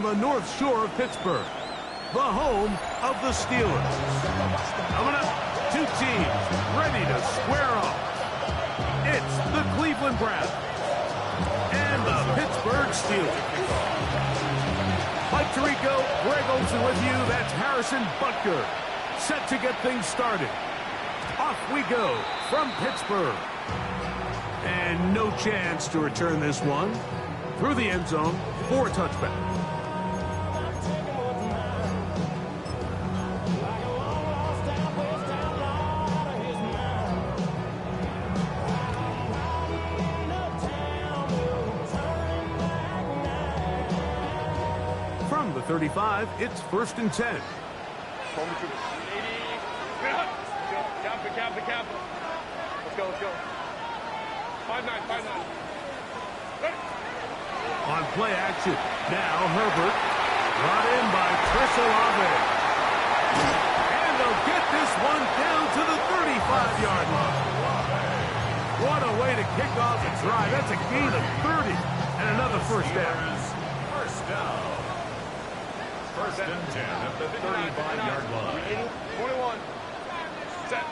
The North Shore of Pittsburgh, the home of the Steelers. Coming up, two teams ready to square off. It's the Cleveland Browns and the Pittsburgh Steelers. Mike Tirico, Greg Olsen with you. That's Harrison Butker, set to get things started. Off we go from Pittsburgh. And no chance to return this one through the end zone for a touchback. From the 35, it's 1st and 10. Cap. Let's go. 5-9. On play action, now Herbert, brought in by Chris Olave. And they'll get this one down to the 35-yard line. What a way to kick off a drive. That's a gain of 30 and another first down. First and 10 at the 35-yard line. 21. Set.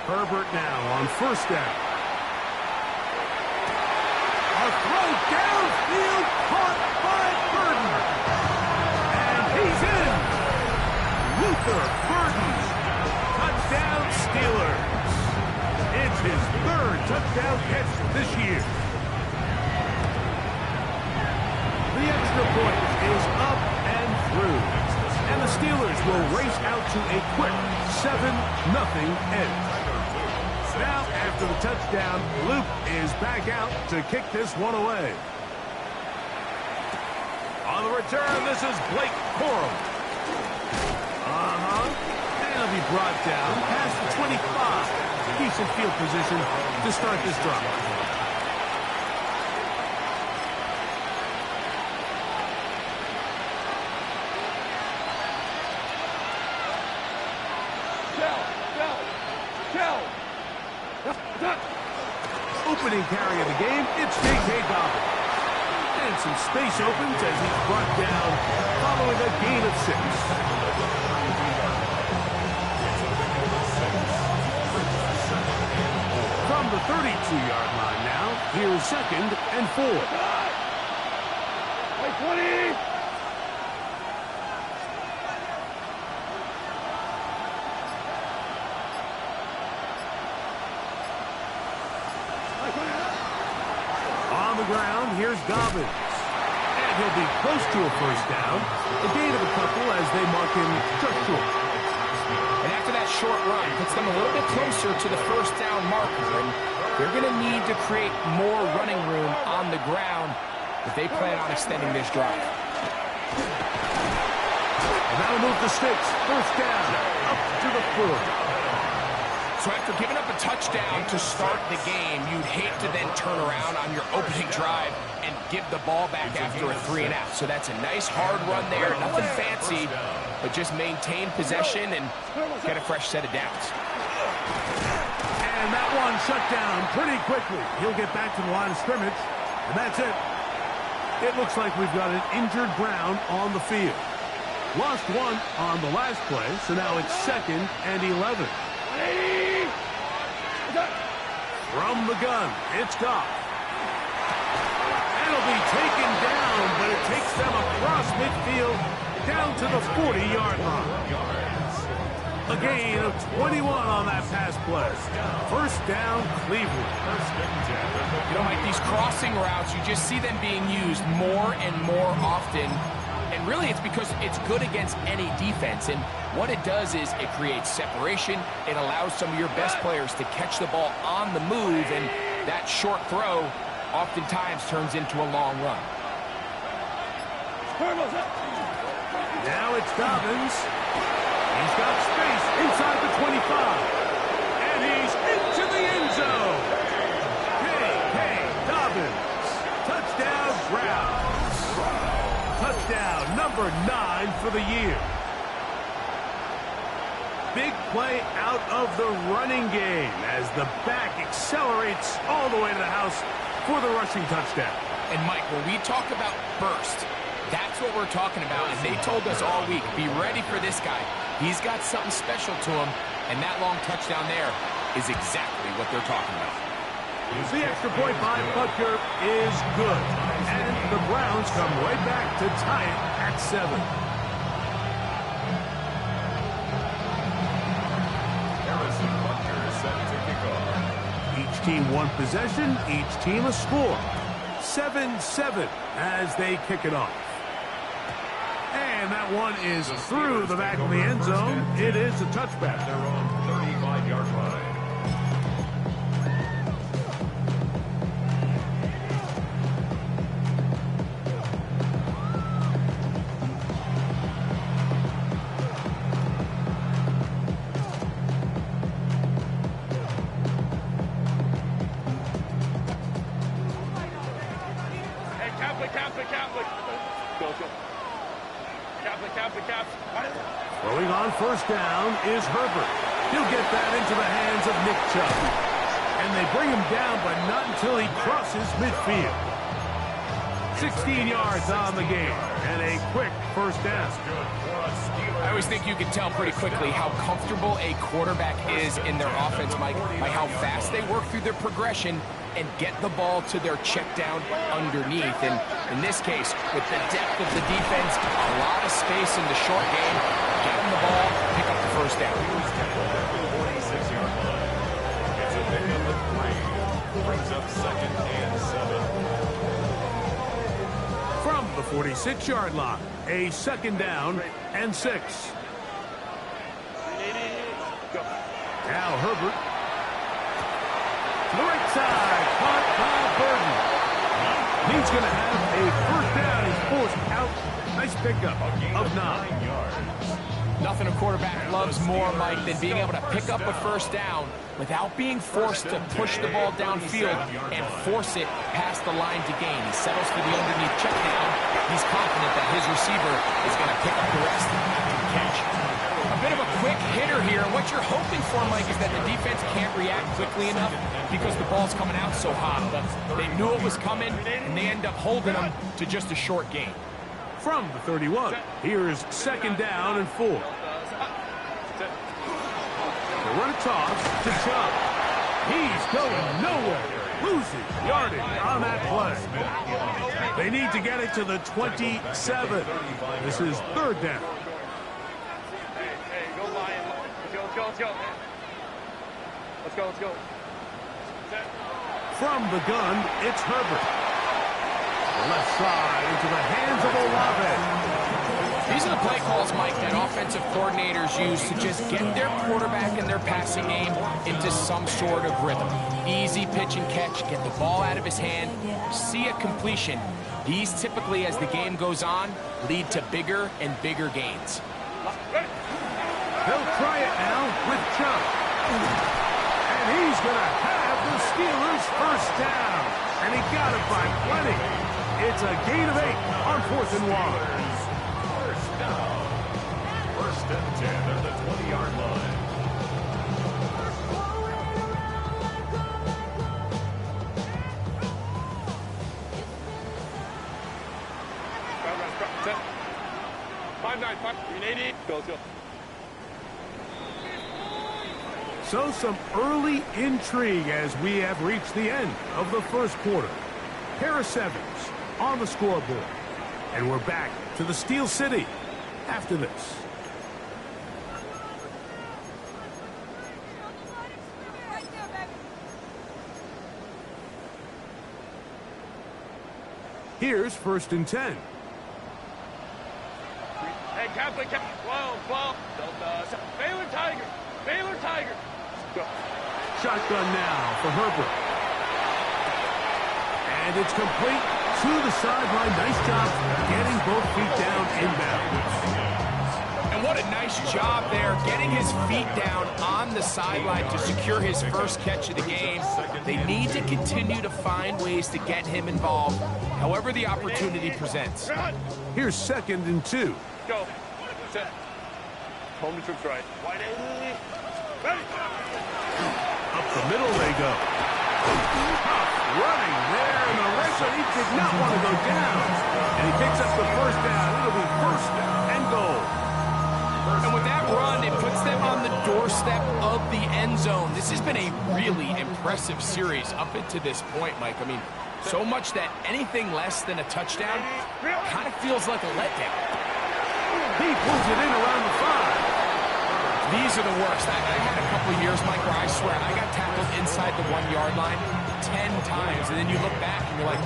Herbert now on first down. A throw downfield caught by Burton. And he's in. Luther Burton. Touchdown Steelers. It's his 3rd touchdown catch this year. The extra point is up and through. And the Steelers will race out to a quick 7-0 edge. Now, after the touchdown, Luke is back out to kick this one away. On the return, this is Blake Corum. And he'll be brought down past the 25. Decent field position to start this drive. Opening carry of the game, it's J.K. Dobbins. And some space opens as he's brought down following a gain of 6. From the 32-yard line now, here's 2nd and 4. 20. On the ground, here's Dobbins. And he'll be close to a first down. A gain of a couple as they mark him just short. And after that short run, puts them a little bit closer to the first down marker. And they're going to need to create more running room on the ground if they plan on extending this drive. And that'll move the sticks. First down, up to the 4. So after giving up a touchdown to start the game, you'd hate to then turn around on your opening drive and give the ball back after a 3-and-out. So that's a nice hard run there. Nothing fancy, but just maintain possession and get a fresh set of downs. And that one shut down pretty quickly. He'll get back to the line of scrimmage, and that's it. It looks like we've got an injured Brown on the field. Lost one on the last play, so now it's 2nd and 11. From the gun, it's Goff. And it'll be taken down, but it takes them across midfield down to the 40-yard line. A gain of 21 on that pass play. First down, Cleveland. You know, Mike, these crossing routes, you just see them being used more and more often. And really, it's because it's good against any defense. And what it does is it creates separation. It allows some of your best players to catch the ball on the move. And that short throw oftentimes turns into a long run. Now it's Dobbins. He's got space inside the 25. And he's into the end zone. J.K. Dobbins. Touchdown, Browns. Touchdown number 9 for the year. Big play out of the running game as the back accelerates all the way to the house for the rushing touchdown. And Mike, when we talk about burst, That's what we're talking about, and they told us all week, be ready for this guy. He's got something special to him, and that long touchdown there is exactly what they're talking about. The extra point by Butker is good, and the Browns come right back to tie it at 7. Harrison Butker is set to kick off. Each team one possession, each team a score. 7-7 as they kick it off. And that one is through the back of the end zone. It is a touchback. Their own 35-yard line. Throwing on first down is Herbert. He'll get that into the hands of Nick Chubb. And they bring him down, but not until he crosses midfield. 16 yards on the game, and a quick first down. I always think you can tell pretty quickly how comfortable a quarterback is in their offense, Mike, by how fast they work through their progression and get the ball to their check down underneath. And in this case, with the depth of the defense, a lot of space in the short game, get them the ball, pick up the first down. 46-yard line. It's a pickup of 3. Brings up 2nd and 7. From the 46-yard line, a 2nd down and 6. Now Herbert. To the right side, caught by Burton. He's going to have a first down. He's forced out. Nice pickup of 9 yards. Nothing a quarterback loves more, Mike, than being able to pick up a first down without being forced to push the ball downfield and force it past the line to gain. He settles for the underneath check down. He's confident that his receiver is going to pick up the rest after the catch. A bit of a quick hitter here. What you're hoping for, Mike, is that the defense can't react quickly enough because the ball's coming out so hot. But they knew it was coming, and they end up holding them to just a short gain. From the 31, here's 2nd down and 4. They run a toss to Chubb. He's going nowhere. Losing yardage on that play. They need to get it to the 27. This is 3rd down. Hey, go Lion. Let's go. Let's go. From the gun, it's Herbert. Left side into the hands of Olave. These are the play calls, Mike, that offensive coordinators use to just get their quarterback and their passing game into some sort of rhythm. Easy pitch and catch, get the ball out of his hand, see a completion. These typically, as the game goes on, lead to bigger and bigger gains. They'll try it now with Chubb. And he's going to have the Steelers' first down. And he got it by plenty. It's a gain of 8 on 4th and 1. First down. 1st and 10 at the 20-yard line. Go. So some early intrigue as we have reached the end of the first quarter. Harris Evans on the scoreboard. And we're back to the Steel City after this. Here's 1st and 10. Hey, Catholic. Whoa. Baylor Tiger. Go. Shotgun now for Herbert. And it's complete to the sideline. Nice job getting both feet down inbound. And what a nice job there, getting his feet down on the sideline to secure his first catch of the game. They need to continue to find ways to get him involved, however the opportunity presents. Here's 2nd and 2. Go. Set. Home to troops right. Wide ready. Up the middle they go. Running there in the red zone. He did not want to go down. And he picks up the first down. It'll be first and goal. And with that run, it puts them on the doorstep of the end zone. This has been a really impressive series up into this point, Mike. I mean, so much that anything less than a touchdown kind of feels like a letdown. He pulls it in around the 5. These are the worst. I had a couple of years, Mike, where I swear I got tackled inside the 1-yard line 10 times, and then you look back and you're like,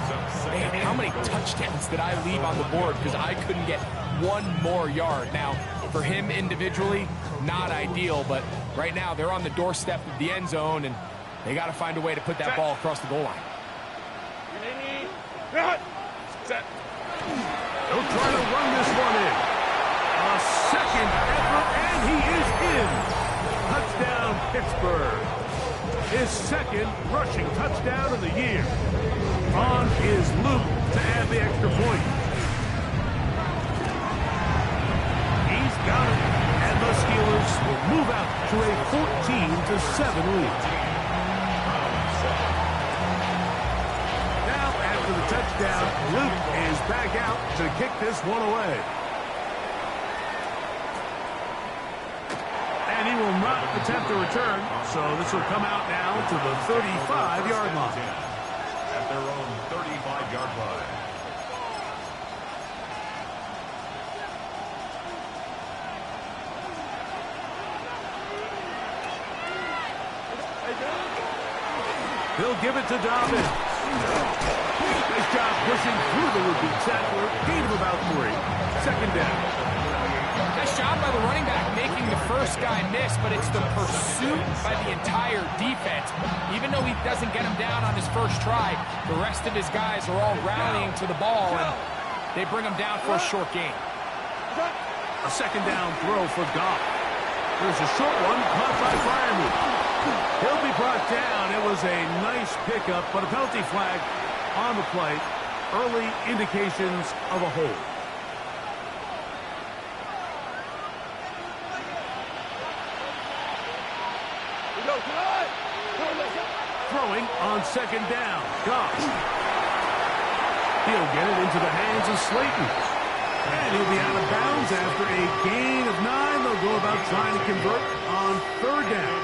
man, how many touchdowns did I leave on the board because I couldn't get one more yard? Now, for him individually, not ideal, but right now they're on the doorstep of the end zone, and they got to find a way to put that ball across the goal line. They'll try to run this one in. A second effort, and he is in. Touchdown, Pittsburgh. His second rushing touchdown of the year. On is Luke to add the extra point. He's got it, and the Steelers will move out to a 14-7 lead. Now, after the touchdown, Luke is back out to kick this one away. And he will not attempt a return, so this will come out now to the 35-yard line. At their own 35-yard line. He'll give it to Dobbins. Nice job pushing through the would-be tackler. Gain of about 3. Second down. Nice job by the running back making the first guy miss, but it's the pursuit by the entire defense. Even though he doesn't get him down on his first try, the rest of his guys are all rallying to the ball, and they bring him down for a short gain. A second down throw for Goff. There's a short one caught by Freiermuth. He'll be brought down. It was a nice pickup, but a penalty flag on the play. Early indications of a hold. Throwing on second down. Goff. He'll get it into the hands of Slayton. And he'll be out of bounds after a gain of 9. They'll go about trying to convert on third down.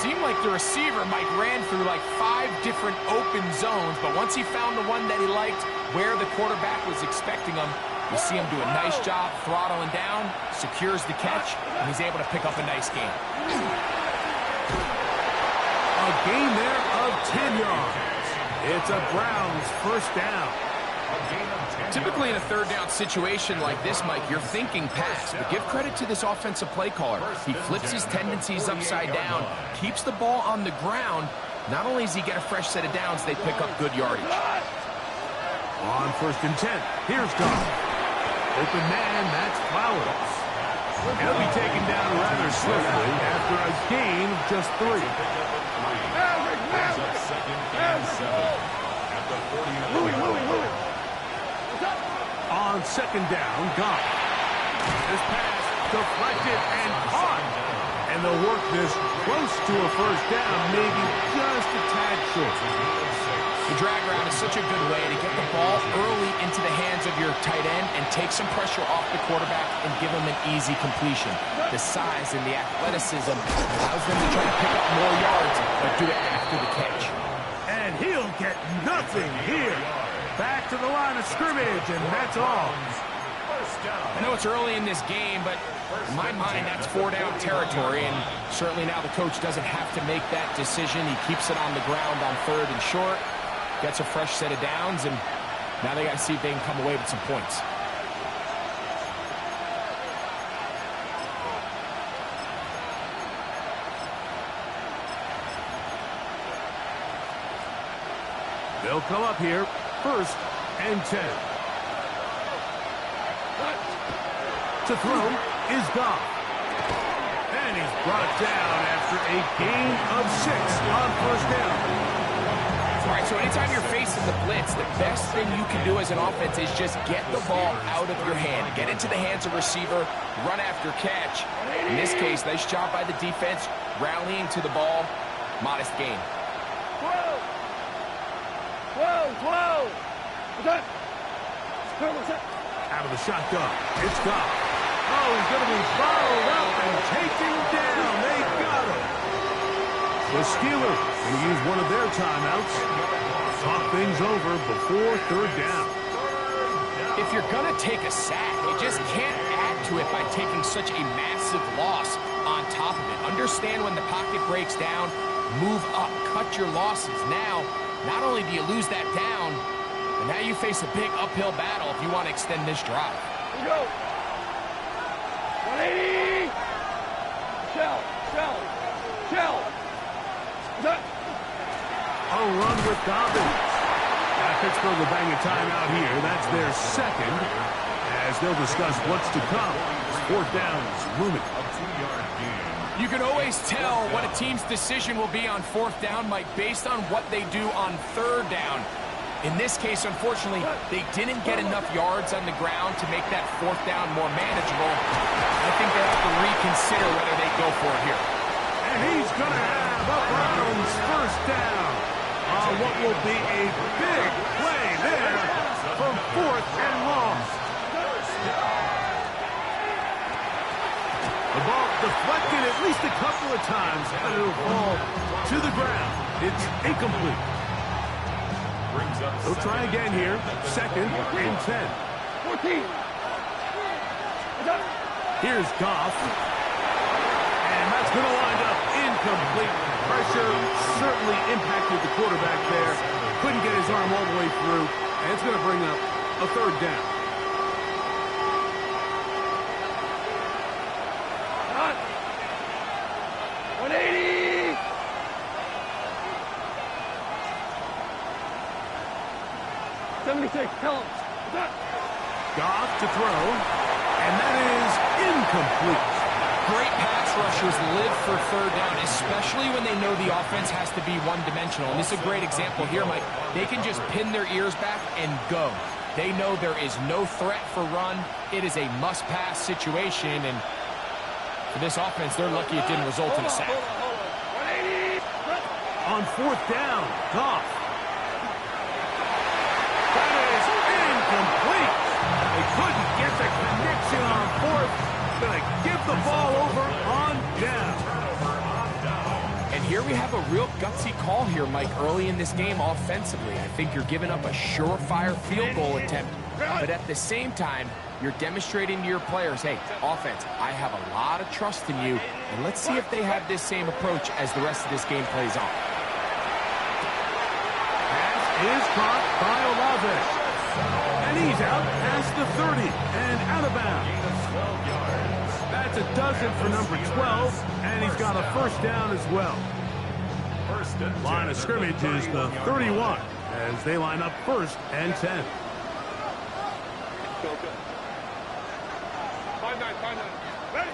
Seemed like the receiver, Mike, ran through like 5 different open zones, but once he found the one that he liked, where the quarterback was expecting him, you see him do a nice job throttling down, secures the catch, and he's able to pick up a nice gain. A gain there of 10 yards. It's a Browns first down. Typically in a third down situation like this, Mike, you're thinking pass, but give credit to this offensive play caller. He flips his tendencies upside down, keeps the ball on the ground. Not only does he get a fresh set of downs, they pick up good yardage. On first and 10, here's Goff. Open man, that's Flowers. He'll be taken down rather swiftly after a gain of just 3. Second and 7 at the 40. On second down, Goff. This pass deflected and caught. And they'll work this close to a first down, maybe just a tad short. The drag route is such a good way to get the ball early into the hands of your tight end and take some pressure off the quarterback and give him an easy completion. The size and the athleticism allows them to try to pick up more yards, but do it after the catch. And he'll get nothing here. Back to the line of scrimmage, and that's all. I know it's early in this game, but in my mind, that's 4-down territory, and certainly now the coach doesn't have to make that decision. He keeps it on the ground on third and short, gets a fresh set of downs, and now they got to see if they can come away with some points. They'll come up here, first and 10. To throw is Goff. And he's brought down after a gain of 6 on first down. All right, so anytime you're facing the blitz, the best thing you can do as an offense is just get the ball out of your hand. Get into the hands of receiver, run after catch. In this case, nice job by the defense, rallying to the ball, modest gain. Out of the shotgun. It's Goff. Oh, he's going to be followed up and taken down. They got him. The Steelers going to use one of their timeouts. Talk things over before third down. If you're going to take a sack, you just can't add to it by taking such a massive loss on top of it. Understand when the pocket breaks down, move up, cut your losses. Now, not only do you lose that down, but now you face a big uphill battle if you want to extend this drive. Here we go. 180. Shell. A run with Dobbins. Pittsburgh will bang a timeout here. That's their second, as they'll discuss what's to come. Fourth down is looming. You can always tell what a team's decision will be on fourth down, Mike, based on what they do on third down. In this case, unfortunately, they didn't get enough yards on the ground to make that fourth down more manageable. I think they have to reconsider whether they go for it here. And he's going to have a Browns first down on what will be a big play there from fourth and long. The ball deflected at least a couple of times, but it'll fall to the ground. It's incomplete. They'll try again here. Second and 10. 14. Here's Goff. And that's going to wind up incomplete. Pressure certainly impacted the quarterback there. Couldn't get his arm all the way through. And it's going to bring up a third down. Cut. 180. Tell him. Goff to throw. And that is incomplete. Great pass rushers live for third down, especially when they know the offense has to be one-dimensional. And this is a great example here, Mike. They can just pin their ears back and go. They know there is no threat for run. It is a must-pass situation, and for this offense, they're lucky it didn't result in a sack. On fourth down, Goff. That is incomplete. They couldn't get the connection on fourth. Going to give the ball over on down. And here we have a real gutsy call here, Mike, early in this game offensively. I think you're giving up a surefire field goal attempt, but at the same time, you're demonstrating to your players, hey, offense, I have a lot of trust in you, and let's see if they have this same approach as the rest of this game plays on. Pass is caught by Olave. And he's out past the 30 and out of bounds. That's a dozen for number 12, and he's got a first down as well. Line of scrimmage is the 31 as they line up first and 10. 5-9. Ready?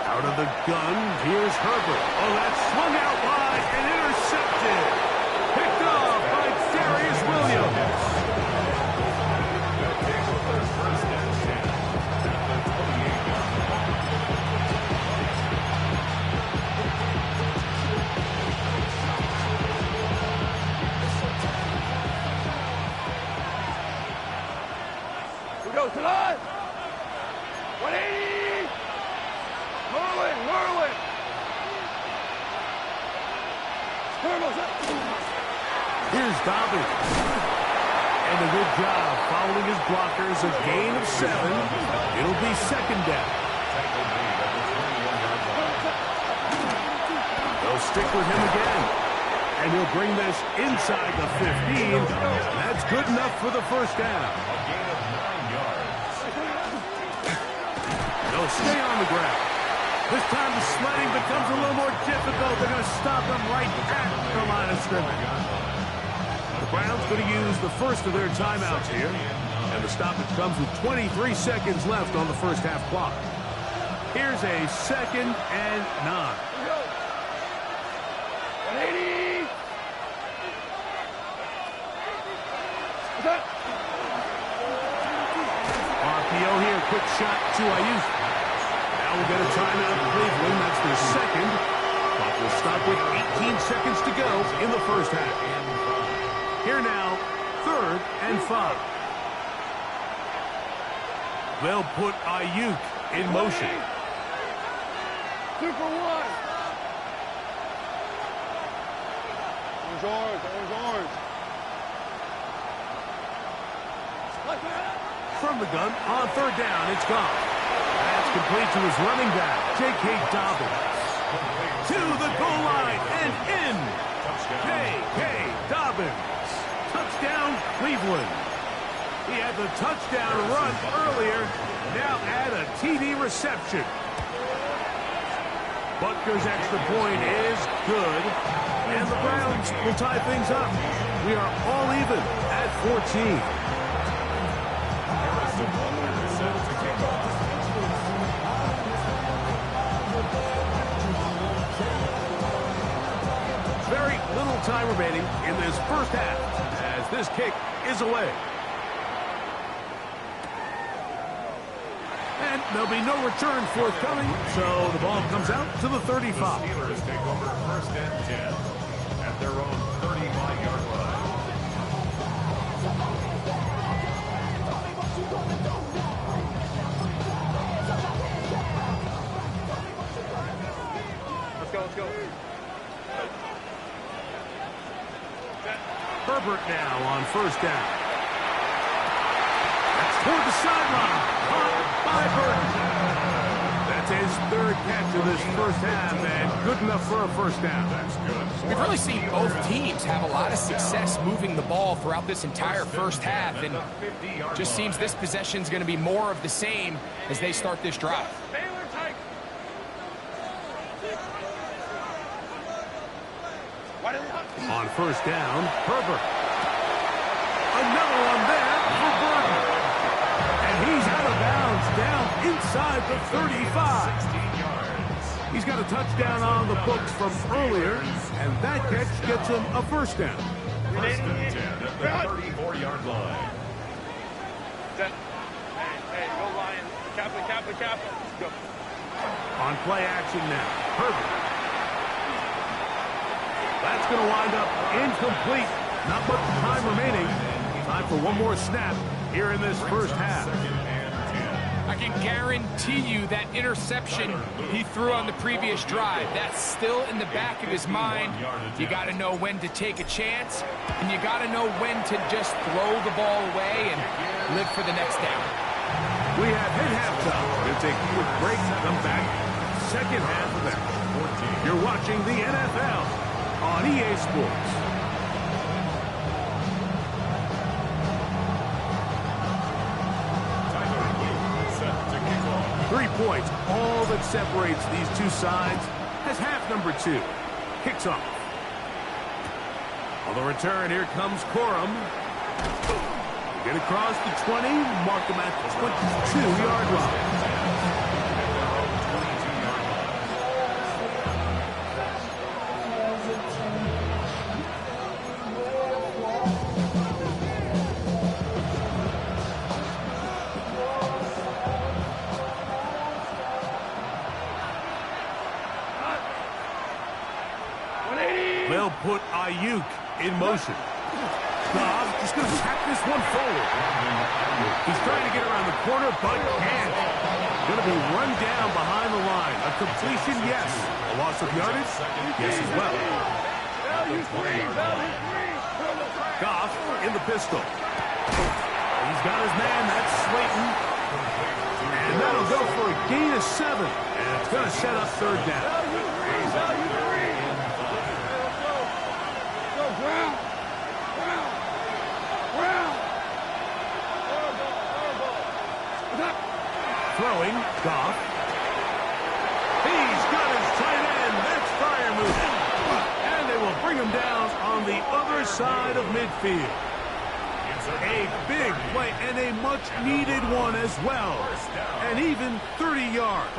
Out of the gun, here's Herbert. Oh, that's swung out wide and intercepted. Picked off by Darius Williams. Go tonight. 180. Merwin. Here's Dobbins. And a good job following his blockers. A gain of 7. It'll be second down. They'll stick with him again. And he'll bring this inside the 15. That's good enough for the first down. They'll stay on the ground. This time the sledding becomes a little more difficult. They're going to stop them right at the line of scrimmage. The Browns going to use the first of their timeouts here. And the stoppage comes with 23 seconds left on the first half clock. Here's a second and 9. 180. RPO here, quick shot to Ayuk. Now we'll get a timeout in Cleveland. That's their second. Clock will stop with 18 seconds to go in the first half. Here now, 3rd and 5. They'll put Ayuk in motion. 2 for 1. Orange. From the gun, on 3rd down, it's gone. That's complete to his running back, J.K. Dobbins. To the goal line and in. J.K. Dobbins. Touchdown, Cleveland. He had the touchdown run earlier. Now add a TD reception. Butker's extra point is good. And the Browns will tie things up. We are all even at 14. Very little time remaining in this first half as this kick is away. And there'll be no return forthcoming, so the ball comes out to the 35. The Steelers take over 1st and 10 at their own 35-yard line. Let's go. Herbert now on 1st down. That's toward the sideline. Caught by Burton. That's his 3rd catch of this first half, and good enough for a 1st down. That's good. We've really seen both teams have a lot of success moving the ball throughout this entire first half, and just seems this possession's going to be more of the same as they start this drive. On 1st down, Herbert. Another one there for Burton. And he's out of bounds down inside the 35. 16 yards. He's got a touchdown on the books from earlier, and that catch gets him a 1st down. 1st and 10 at the 34-yard line. Hey, go Lion. Cap it. Go. On play action now, Herbert. That's going to wind up incomplete. Not much time remaining. Time for one more snap here in this first half. I can guarantee you that interception he threw on the previous drive, that's still in the back of his mind. You got to know when to take a chance, and you got to know when to just throw the ball away and live for the next down. We have hit halftime. We'll take a quick break and come back. Second half of action. You're watching the NFL on EA Sports. 3 points, all that separates these two sides, as half number 2 kicks off. On the return, here comes Corum. Get across the 20, mark him at the 22-yard line. They'll put Ayuk in motion. Goff just going to tap this one forward. He's trying to get around the corner, but can't. Going to be run down behind the line. A completion, yes. A loss of yardage, yes as well. Goff in the pistol. He's got his man, that's Slayton. And that'll go for a gain of 7. And it's going to set up 3rd down. Throwing, Goff. He's got his tight end. That's Freiermuth. And they will bring him down on the other side of midfield. A big play and a much-needed one as well. And even 30 yards.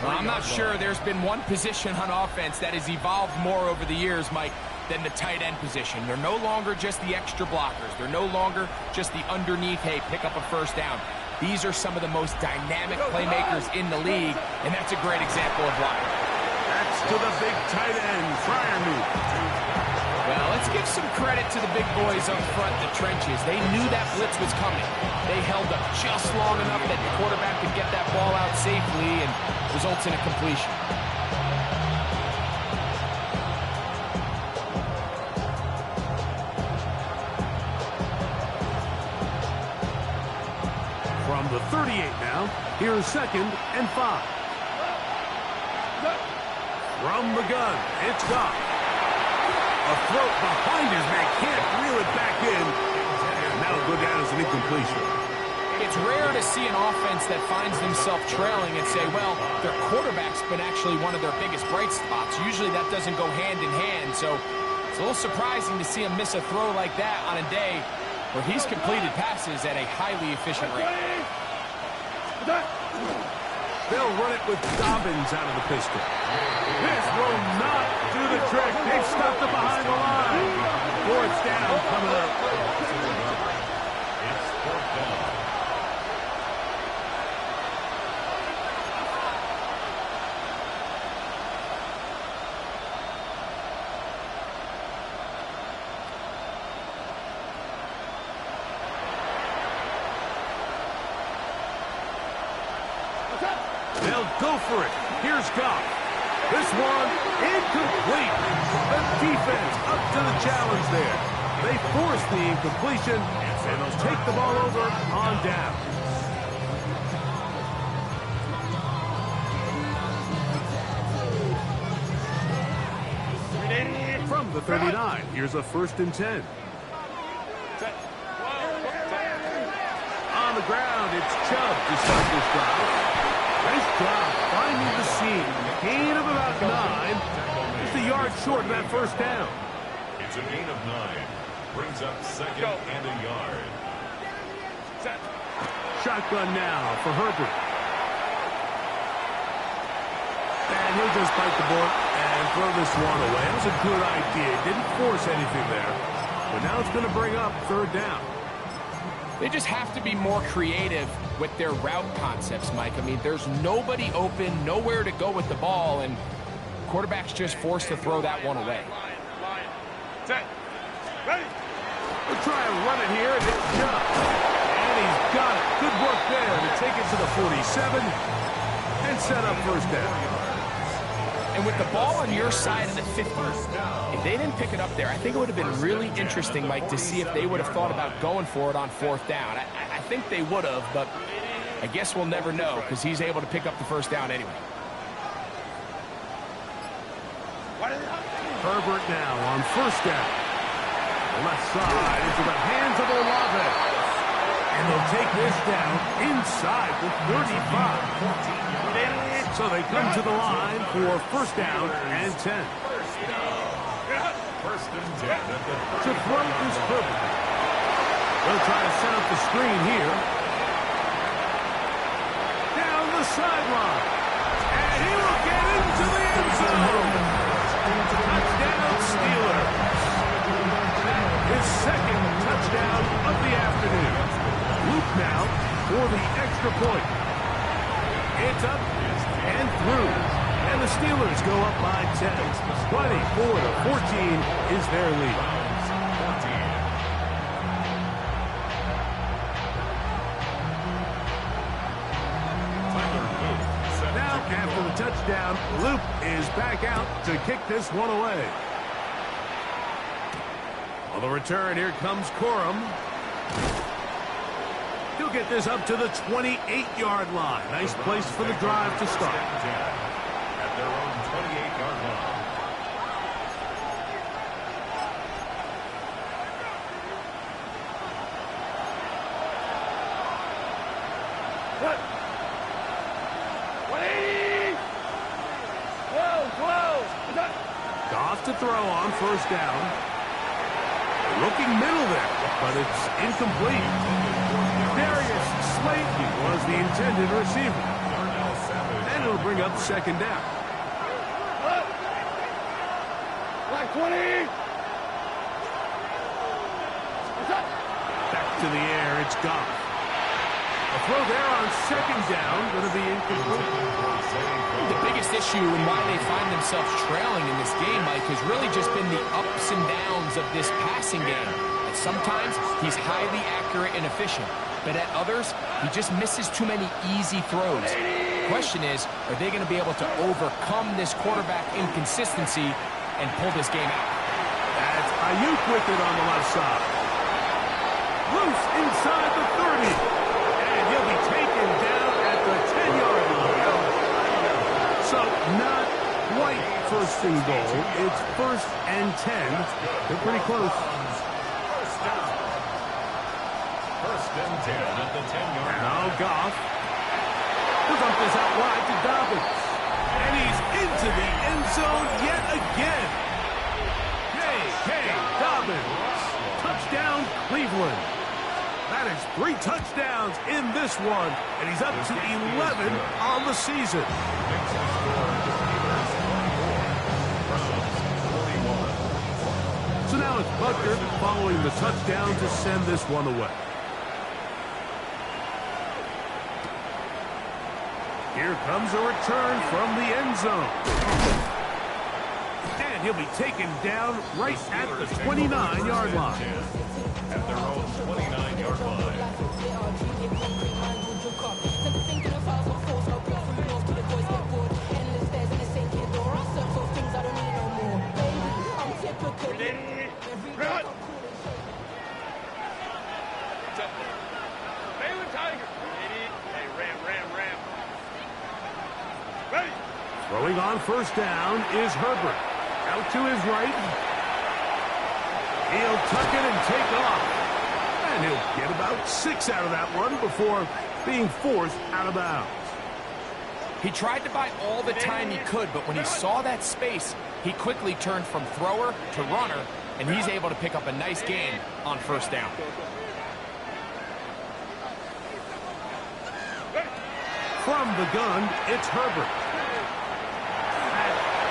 Well, I'm not sure there's been one position on offense that has evolved more over the years, Mike, than the tight end position. They're no longer just the extra blockers. They're no longer just the underneath, hey, pick up a 1st down. These are some of the most dynamic playmakers in the league, and that's a great example of why. That's to the big tight end, Freiermuth. Well, let's give some credit to the big boys up front in the trenches. They knew that blitz was coming. They held up just long enough that the quarterback could get that ball out safely and results in a completion. From the 38 now, here's 2nd and 5. From the gun, it's Goff. A throw behind his man, can't reel it back in. And that'll go down as an incompletion. It's rare to see an offense that finds themselves trailing and say, well, their quarterback's been actually one of their biggest bright spots. Usually that doesn't go hand in hand, so it's a little surprising to see him miss a throw like that on a day where he's completed passes at a highly efficient rate. They'll run it with Dobbins out of the pistol. This will not do the trick. They've stopped it behind the line. 4th down coming up. It's 4th down. They'll go for it. Here's Goff. This one incomplete. The defense up to the challenge there. They force the incompletion, and they'll take the ball over on down. From the 39, here's a 1st and 10. On the ground, it's Chubb to start this drive. Nice job finding the seam. Gain of about 9. Just a yard short of that 1st down. It's a gain of 9. Brings up 2nd and a yard. Shotgun now for Herbert. And he'll just bite the bullet and throw this one away. That was a good idea. Didn't force anything there. But now it's going to bring up 3rd down. They just have to be more creative with their route concepts, Mike. I mean, there's nobody open, nowhere to go with the ball, and quarterback's just forced to throw that one away. We'll try and run it here, and it's Chubb. And he's got it. Good work there to take it to the 47 and set up 1st down. And with the ball on your side of the 50, if they didn't pick it up there, I think it would have been really interesting, Mike, to see if they would have thought about going for it on 4th down. I think they would have, but I guess we'll never know because he's able to pick up the 1st down anyway. Herbert now on 1st down. The left side into the hands of Olave. And they'll take this down inside the 35. So they come to the line for 1st down and 10. 1st and 10 at the 30. To throw is Herbert. They'll try to set up the screen here. Down the sideline. And he will get into the end zone. Touchdown Steelers. His 2nd touchdown of the afternoon. Luke now for the extra point. It's up and through. And the Steelers go up by 10. 24-14 is their lead. Now, after the touchdown, Luke is back out to kick this one away. On the return, here comes Corum. He'll get this up to the 28-yard line. Nice place for the drive to start. At their own 28-yard line. Goff to throw on 1st down. Looking middle there, but it's incomplete. Darius Slayton was the intended receiver. And it'll bring up 2nd down. Back to the air, it's Goff. A throw there on second down, going to be incomplete. The biggest issue and why they find themselves trailing in this game, Mike, has really just been the ups and downs of this passing game. And sometimes he's highly accurate and efficient, but at others, he just misses too many easy throws. The question is, are they going to be able to overcome this quarterback inconsistency and pull this game out? That's Ayuk with it on the left side. Loose inside the 30. And he'll be taken down at the 10-yard line. So not quite first and goal. It's first and 10. They're pretty close. First and 10 at the 10-yard line. Now Goff. He'll dump this out wide to Dobbins. And he's into the end zone yet again. Hey, Dobbins. Touchdown, Cleveland. That is 3 touchdowns in this one, and he's up to 11 on the season. So now it's Butker following the touchdown to send this one away. Here comes a return from the end zone. And he'll be taken down right at the 29-yard line. At their own 29-yard line. Throwing on first down is Herbert. Out to his right. He'll tuck it and take off. And he'll get about 6 out of that one before being forced out of bounds. He tried to buy all the time he could, but when he saw that space, he quickly turned from thrower to runner, and he's able to pick up a nice gain on first down. From the gun, it's Herbert.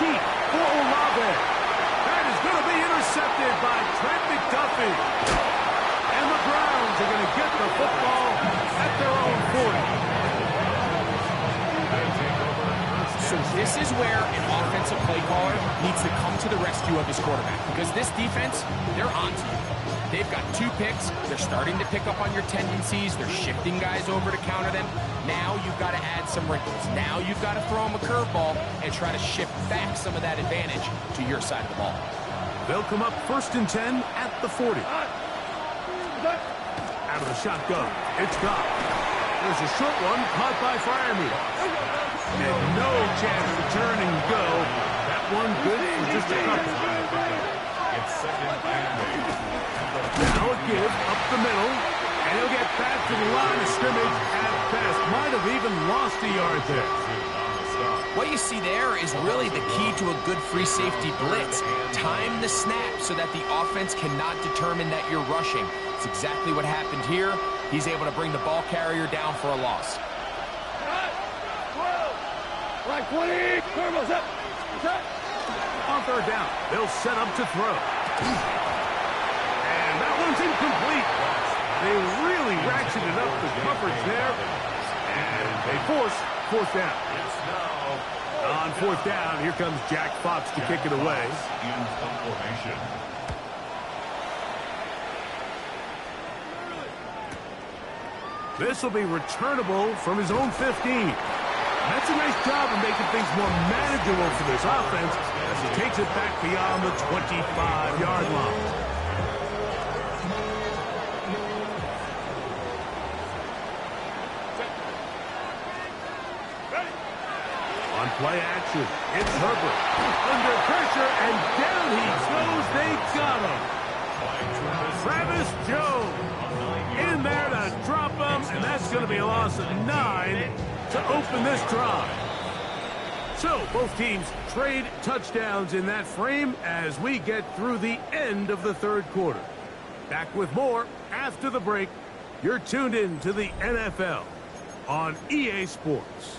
Deep for Olave. That is going to be intercepted by Trent McDuffie. And the Browns are going to get the football at their own 40. So this is where an offensive play caller needs to come to the rescue of his quarterback, because this defense, they're onto you. They've got 2 picks. They're starting to pick up on your tendencies. They're shifting guys over to counter them. Now you've got to add some wrinkles. Now you've got to throw them a curveball and try to shift back some of that advantage to your side of the ball. They'll come up first and 10 at the 40. Out of the shotgun, it's Goff. There's a short one caught by Freiermuth. And no chance to turn and go. That one good for just a couple. It's second and 8. Now a give up the middle, and he'll get back to the line of scrimmage at best. Might have even lost a yard there. What you see there is really the key to a good free safety blitz. Time the snap so that the offense cannot determine that you're rushing. It's exactly what happened here. He's able to bring the ball carrier down for a loss. Right, 20. On third down, they'll set up to throw. And that one's incomplete. They really ratcheted up the coverage there. And they force fourth down. On fourth down, here comes Jack Fox to kick it away. In formation. This will be returnable from his own 15. That's a nice job of making things more manageable for this offense as he takes it back beyond the 25-yard line. On play action, it's Herbert. Under pressure, and down he goes. They got him. Travis Jones in there to drop him, and that's going to be a loss of 9 to open this drive. So both teams trade touchdowns in that frame as we get through the end of the third quarter. Back with more after the break. You're tuned in to the NFL on EA Sports.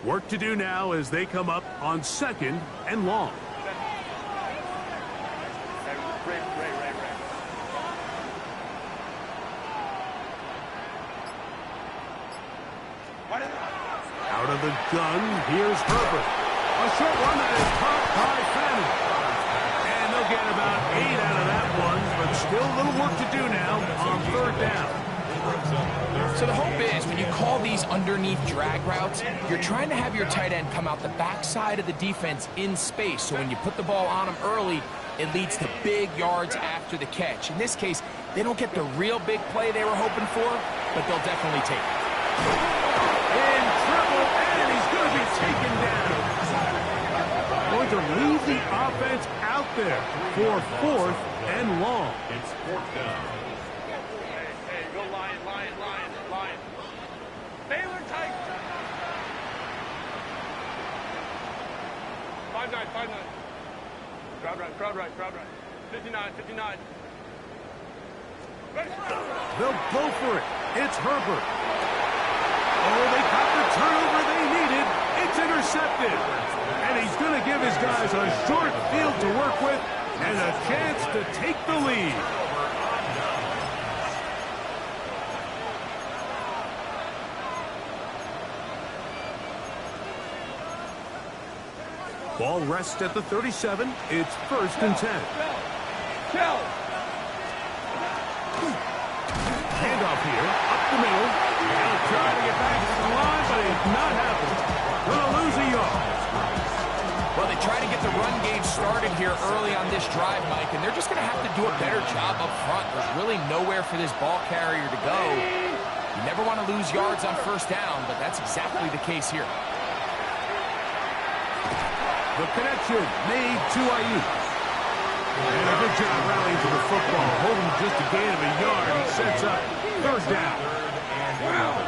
Work to do now as they come up on 2nd and long. Out of the gun, here's Herbert. A short one that is caught by Fanning. And they'll get about 8 out of that one, but still a little work to do now on 3rd down. So the hope is when you call these underneath drag routes, you're trying to have your tight end come out the backside of the defense in space. So when you put the ball on him early, it leads to big yards after the catch. In this case, they don't get the real big play they were hoping for, but they'll definitely take it. In trouble, and he's going to be taken down. Going to leave the offense out there for 4th and long. It's 4th down. Hey, go Lion. Baylor tight. 5-9. Crowd right. 59. Ready. They'll go for it. It's Herbert. Oh, they got the turnover they needed. It's intercepted. And he's going to give his guys a short field to work with and a chance to take the lead. Ball rests at the 37. It's 1st and 10. Handoff here, up the middle. He'll try to get back to the line, but it's not happening. Gonna lose a yard. Well, they try to get the run game started here early on this drive, Mike, and they're just going to have to do a better job up front. There's really nowhere for this ball carrier to go. You never want to lose yards on 1st down, but that's exactly the case here. The connection made to Ayuk. And a good job rallying to the football. Holding just a gain of a yard. He sets up 3rd down. Wow.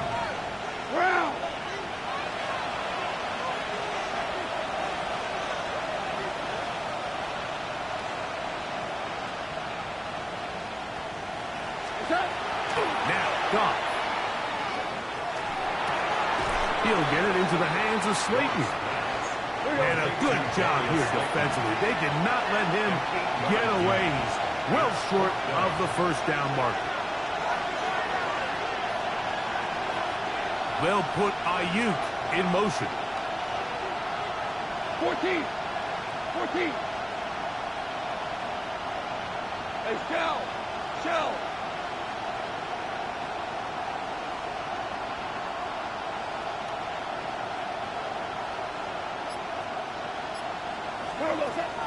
Now, Goff. He'll get it into the hands of Slayton. And a good job here defensively. They did not let him get away. He's well short of the 1st down marker. They'll put Ayuk in motion. 14. Hey, Shell.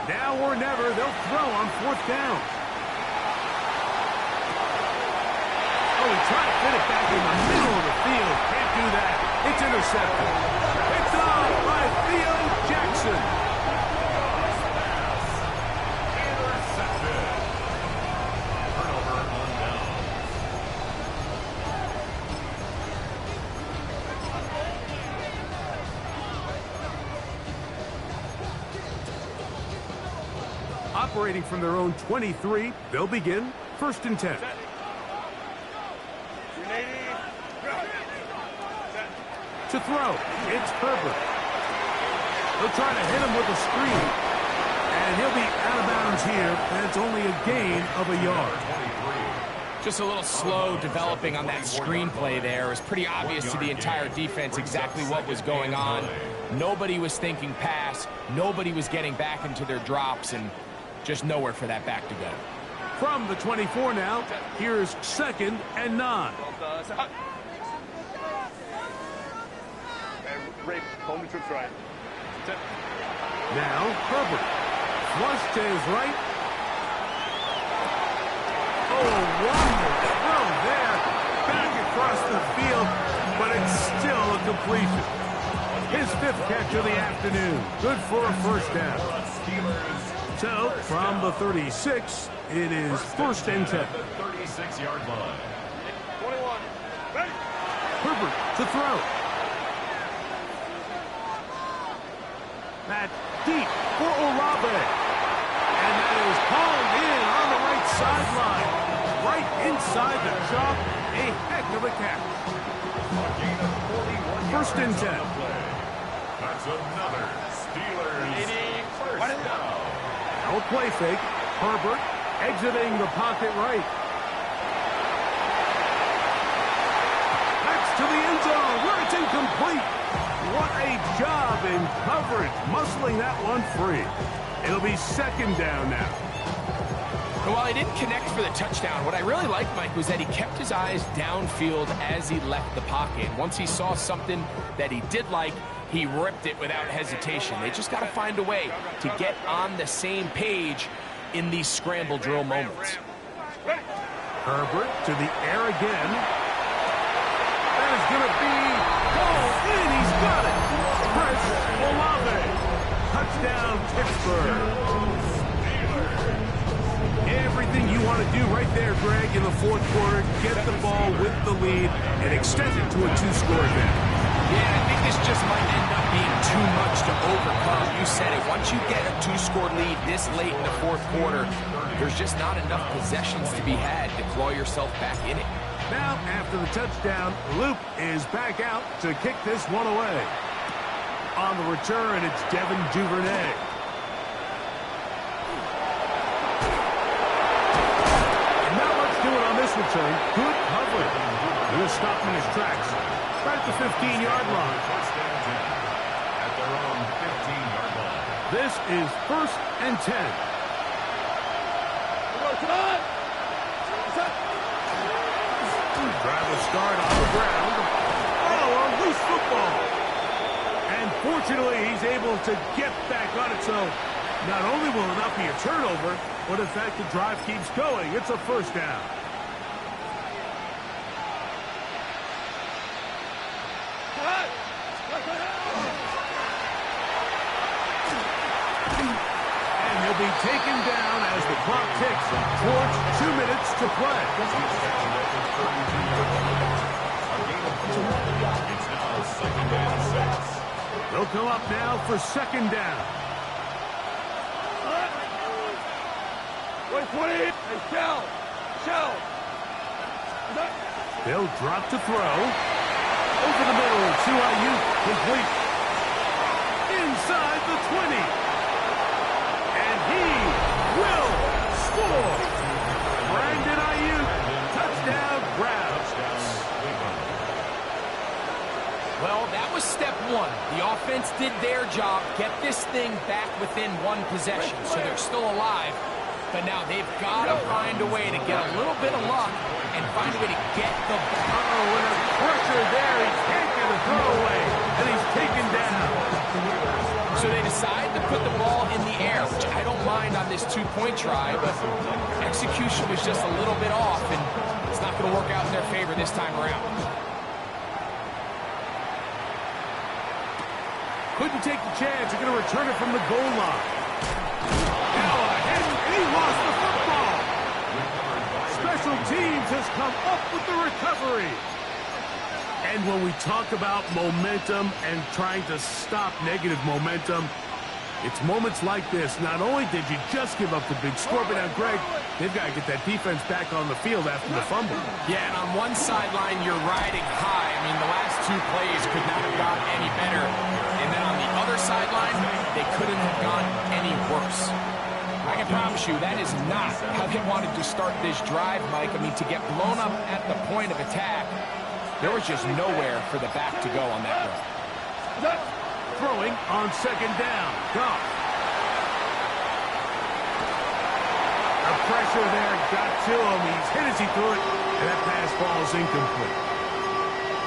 Now or never, they'll throw on 4th down. Oh, he tried to fit it back in the middle of the field. Can't do that. It's intercepted. It's off by Theo Jackson. Intercepted. Turnover on down. Operating from their own 23, they'll begin 1st and 10. To throw, it's Herbert. They'll try to hit him with a screen. And he'll be out of bounds here, and it's only a gain of a yard. Just a little slow developing on that screenplay there. It was pretty obvious to the entire defense exactly what was going on. Nobody was thinking pass. Nobody was getting back into their drops, and just nowhere for that back to go. From the 24 now, here's 2nd and 9. Rape, home trips right. Now, Herbert. Flush to his right. Oh, wonderful throw there. Back across the field, but it's still a completion. His 5th catch of the afternoon. Good for a 1st down. So, from the 36, it is 1st and 10. 36-yard line. 21. Ready. Herbert to throw. That's deep for Olave. And that is hauled in on the right sideline. Right inside the chalk. A heck of a catch. 1st and 10. It's another Steelers first down. No play fake. Herbert exiting the pocket right. That's to the end zone where it's incomplete. What a job in coverage, muscling that one free. It'll be second down now. And while he didn't connect for the touchdown, what I really liked, Mike, was that he kept his eyes downfield as he left the pocket. Once he saw something that he did like, he ripped it without hesitation. They just got to find a way to get on the same page in these scramble drill moments. Herbert to the air again. That is going to be called in. He's got it. Chris Olave. Touchdown, Pittsburgh. Everything you want to do right there, Greg, in the fourth quarter. Get the ball with the lead and extend it to a two-score advantage. Yeah, I think this just might end up being too much to overcome. You said it. Once you get a two-score lead this late in the fourth quarter, there's just not enough possessions to be had to claw yourself back in it. Now, after the touchdown, Luke is back out to kick this one away. On the return, it's Devin Duvernay. Not much doing on this return. Good coverage. He'll stop in his tracks. Right at the 15-yard line. First and 10 at their own 15-yard line. This is 1st and 10. Drive a start on the ground. Oh, a loose football. And fortunately, he's able to get back on it. So not only will it not be a turnover, but in fact, the drive keeps going. It's a first down. And he'll be taken down as the clock ticks towards 2 minutes to play. It's now second and 6. They'll come up now for second down. They'll drop to throw. Over the middle to Ayuk, complete. Inside the 20. And he will score. Brandon Ayuk, touchdown Browns. Well, that was step one. The offense did their job, get this thing back within one possession, so they're still alive. But now they've got to find a way to get a little bit of luck and find a way to get the ball. Oh, and a pressure there. He can't get a throwaway, and he's taken down. So they decide to put the ball in the air, which I don't mind on this two-point try, but execution was just a little bit off, and it's not going to work out in their favor this time around. Couldn't take the chance. They're going to return it from the goal line. Now ahead, and he lost the football. Special teams has come up with the recovery. And when we talk about momentum and trying to stop negative momentum, it's moments like this. Not only did you just give up the big score, but now, Greg, they've got to get that defense back on the field after the fumble. Yeah, and on one sideline, you're riding high. I mean, the last two plays could not have gone any better. And then on the other sideline, they couldn't have gone any worse. I can promise you that is not how they wanted to start this drive, Mike. I mean, to get blown up at the point of attack, there was just nowhere for the back to go on that run. Throwing on second down. Goff. The pressure there got to him. He's hit as he threw it, and that pass ball is incomplete.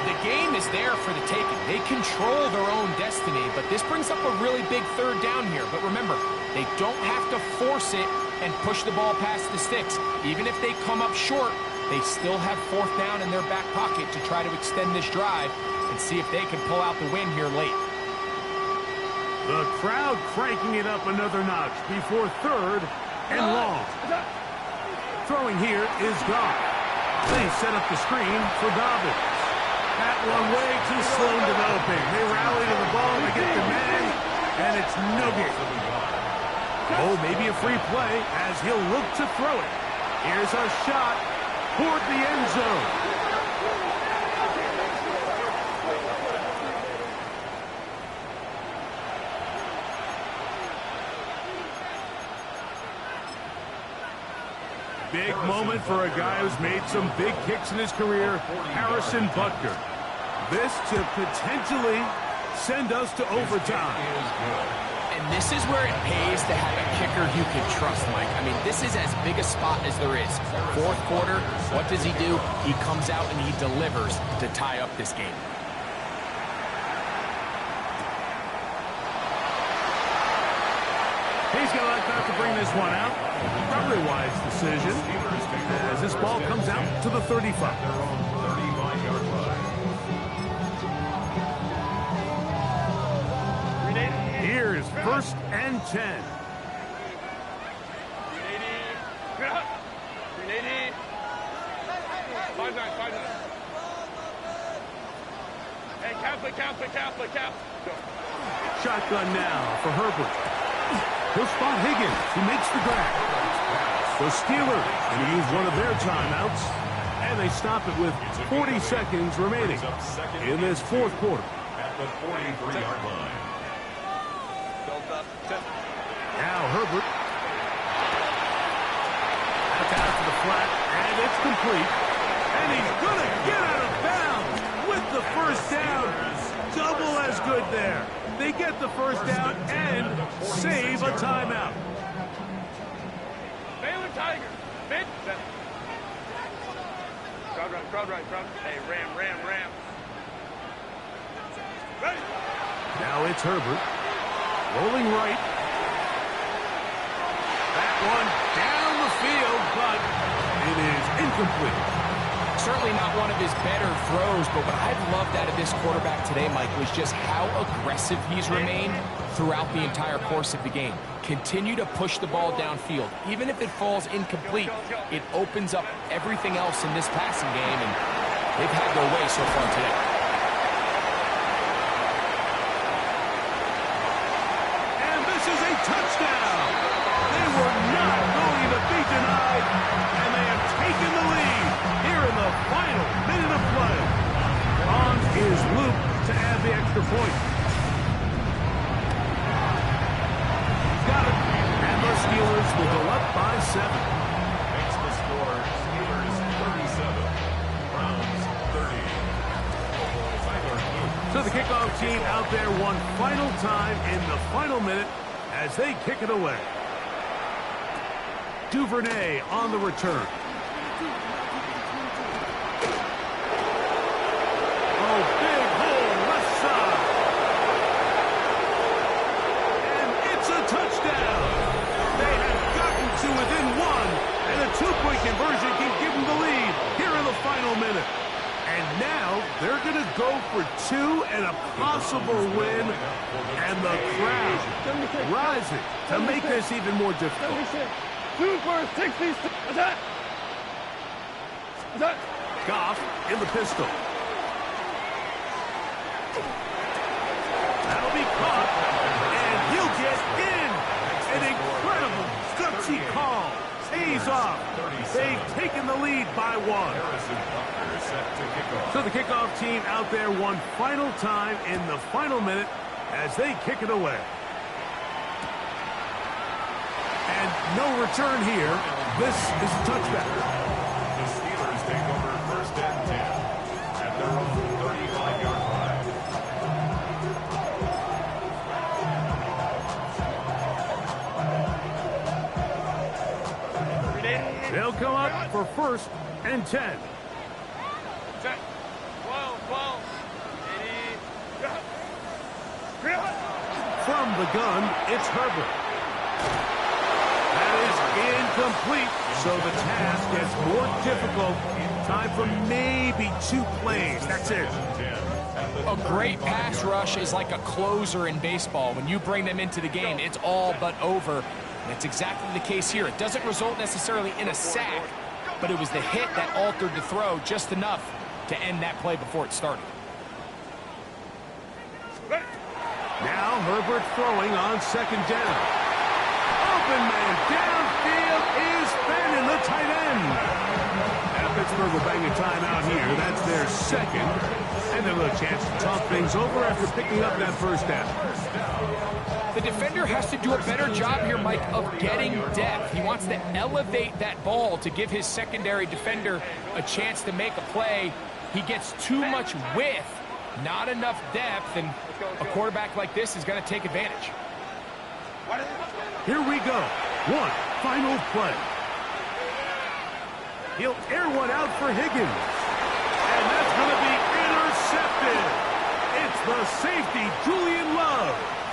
The game is there for the taking. They control their own destiny, but this brings up a really big third down here. But remember, they don't have to force it and push the ball past the sticks. Even if they come up short, they still have fourth down in their back pocket to try to extend this drive and see if they can pull out the win here late. The crowd cranking it up another notch before third and long. Throwing here is Goff. They set up the screen for Dobbins. That one way too slow developing. They rally to the ball, they get the man, and it's no good. Oh, maybe a free play as he'll look to throw it. Here's a shot toward the end zone. Big moment for a guy who's made some big kicks in his career, Harrison Butker. This to potentially send us to overtime. And this is where it pays to have a kicker you can trust, Mike. I mean, this is as big a spot as there is. Fourth quarter, what does he do? He comes out and he delivers to tie up this game. He's going to like not to bring this one out. Probably a wise decision as this ball comes out to the 35. Here's first and 10. 380. 5-9, 5-9. Hey, Catholic. Go. Shotgun now for Herbert. He'll spot Higgins, who makes the grab. The Steelers going to use one of their timeouts, and they stop it with 40 seconds remaining in this fourth quarter. At the 43-yard line. Now Herbert. That's out to the flat, and it's complete. And he's going to get out of bounds with the first down. Double as good there. They get the first down and save a timeout. Baylor Tigers. Mid. Crowd right. Hey, ram. Ready. Now it's Herbert. Rolling right. That one down the field, but it is incomplete. Certainly not one of his better throws, but what I've loved out of this quarterback today, Mike, was just how aggressive he's remained throughout the entire course of the game. Continue to push the ball downfield. Even if it falls incomplete, it opens up everything else in this passing game, and they've had their way so far today. And this is a touchdown. They were not going to be denied, and they have taken the lead here in the final minute of play. On is Luke to add the extra point. Got it. And the Steelers will go up by 7. Makes the score Steelers 37, Browns 30. Tyler Luke. So the kickoff team out there one final time in the final minute as they kick it away. Duvernay on the return. Oh, big hole left side. And it's a touchdown. They have gotten to within one, and a two-point conversion can give them the lead here in the final minute. And now they're going to go for 2 and a possible win, and the crowd rising to make this even more difficult. 2 for 60. Attack. Goff in the pistol. That'll be caught, and he'll get in. An incredible gutsy call. Pays off. They've taken the lead by 1. So the kickoff team out there one final time in the final minute as they kick it away. And no return here. This is a touchback. The Steelers take over first and 10 at their own 35-yard line. They'll come up for first and 10. Set. 12. 80. From the gun, it's Herbert. That is incomplete, so the task gets more difficult. Time for maybe 2 plays. That's it. A great pass rush is like a closer in baseball. When you bring them into the game, it's all but over. And that's exactly the case here. It doesn't result necessarily in a sack, but it was the hit that altered the throw just enough to end that play before it started. Now Herbert throwing on second down. Open man downfield is Fannin, the tight end. Now Pittsburgh will bang a timeout here. That's their second. And they'll have a chance to talk things over after picking up that first down. The defender has to do a better job here, Mike, of getting depth. He wants to elevate that ball to give his secondary defender a chance to make a play. He gets too much width, not enough depth, and a quarterback like this is going to take advantage. Here we go. One final play. He'll air one out for Higgins. And that's going to be intercepted. It's the safety, Julian Love.